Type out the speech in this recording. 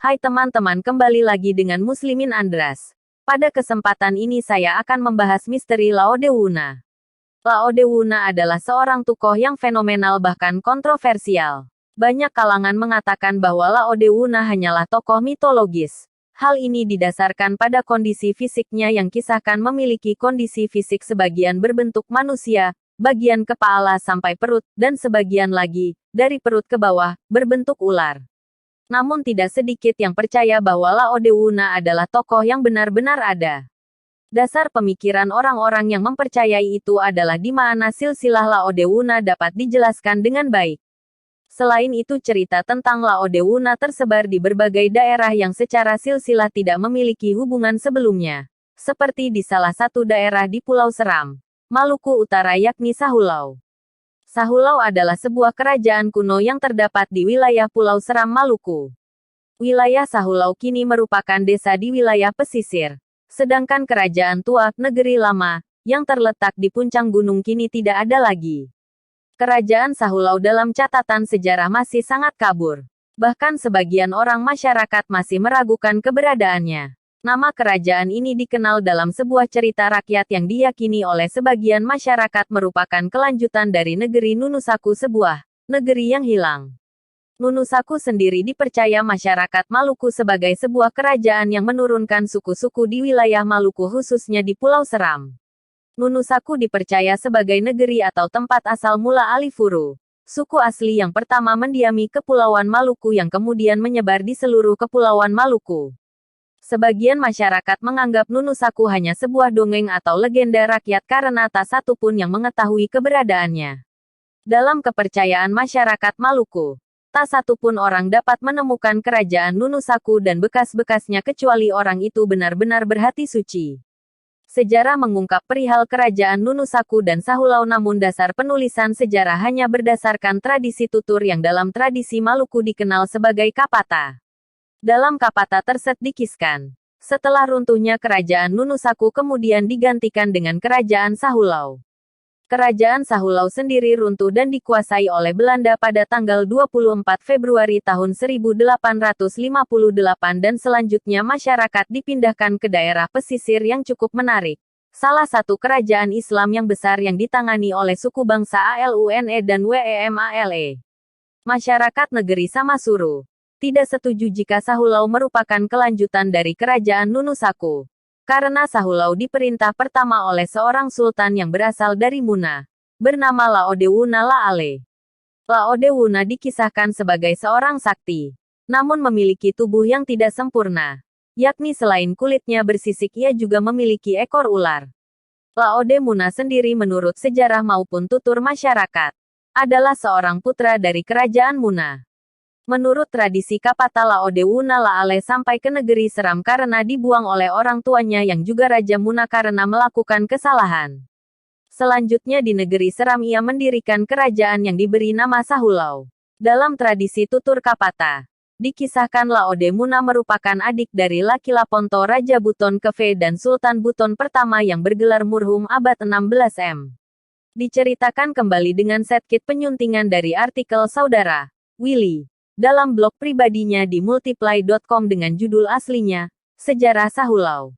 Hai teman-teman, kembali lagi dengan Muslimin Andras. Pada kesempatan ini saya akan membahas misteri Laodewuna. Laodewuna adalah seorang tokoh yang fenomenal bahkan kontroversial. Banyak kalangan mengatakan bahwa Laodewuna hanyalah tokoh mitologis. Hal ini didasarkan pada kondisi fisiknya yang kisahkan memiliki kondisi fisik sebagian berbentuk manusia, bagian kepala sampai perut, dan sebagian lagi, dari perut ke bawah, berbentuk ular. Namun tidak sedikit yang percaya bahwa Laodewuna adalah tokoh yang benar-benar ada. Dasar pemikiran orang-orang yang mempercayai itu adalah di mana silsilah Laodewuna dapat dijelaskan dengan baik. Selain itu, cerita tentang Laodewuna tersebar di berbagai daerah yang secara silsilah tidak memiliki hubungan sebelumnya. Seperti di salah satu daerah di Pulau Seram, Maluku Utara, yakni Sahulau. Sahulau adalah sebuah kerajaan kuno yang terdapat di wilayah Pulau Seram, Maluku. Wilayah Sahulau kini merupakan desa di wilayah pesisir. Sedangkan kerajaan tua, negeri lama, yang terletak di puncak gunung kini tidak ada lagi. Kerajaan Sahulau dalam catatan sejarah masih sangat kabur. Bahkan sebagian orang masyarakat masih meragukan keberadaannya. Nama kerajaan ini dikenal dalam sebuah cerita rakyat yang diyakini oleh sebagian masyarakat merupakan kelanjutan dari negeri Nunusaku, sebuah negeri yang hilang. Nunusaku sendiri dipercaya masyarakat Maluku sebagai sebuah kerajaan yang menurunkan suku-suku di wilayah Maluku, khususnya di Pulau Seram. Nunusaku dipercaya sebagai negeri atau tempat asal mula Alifuru, suku asli yang pertama mendiami Kepulauan Maluku yang kemudian menyebar di seluruh Kepulauan Maluku. Sebagian masyarakat menganggap Nunusaku hanya sebuah dongeng atau legenda rakyat karena tak satu pun yang mengetahui keberadaannya. Dalam kepercayaan masyarakat Maluku, tak satu pun orang dapat menemukan kerajaan Nunusaku dan bekas-bekasnya kecuali orang itu benar-benar berhati suci. Sejarah mengungkap perihal kerajaan Nunusaku dan Sahulau, namun dasar penulisan sejarah hanya berdasarkan tradisi tutur yang dalam tradisi Maluku dikenal sebagai kapata. Dalam kapata terset dikisahkan, setelah runtuhnya kerajaan Nunusaku kemudian digantikan dengan kerajaan Sahulau. Kerajaan Sahulau sendiri runtuh dan dikuasai oleh Belanda pada tanggal 24 Februari tahun 1858 dan selanjutnya masyarakat dipindahkan ke daerah pesisir yang cukup menarik. Salah satu kerajaan Islam yang besar yang ditangani oleh suku bangsa Alune dan Wemale. Masyarakat negeri Samasuru tidak setuju jika Sahulau merupakan kelanjutan dari kerajaan Nunusaku. Karena Sahulau diperintah pertama oleh seorang sultan yang berasal dari Muna, bernama Laodewuna Laale. Laodewuna dikisahkan sebagai seorang sakti, namun memiliki tubuh yang tidak sempurna. Yakni selain kulitnya bersisik ia juga memiliki ekor ular. Laodewuna sendiri menurut sejarah maupun tutur masyarakat, adalah seorang putra dari kerajaan Muna. Menurut tradisi kapata, Laodewuna Laale sampai ke negeri Seram karena dibuang oleh orang tuanya yang juga Raja Muna karena melakukan kesalahan. Selanjutnya di negeri Seram ia mendirikan kerajaan yang diberi nama Sahulau. Dalam tradisi tutur kapata, dikisahkan Laodewuna merupakan adik dari Laki Laponto Raja Buton Keve dan Sultan Buton pertama yang bergelar Murhum abad 16 M. Diceritakan kembali dengan setkit penyuntingan dari artikel saudara Willy dalam blog pribadinya di multiply.com dengan judul aslinya, Sejarah Sahulau.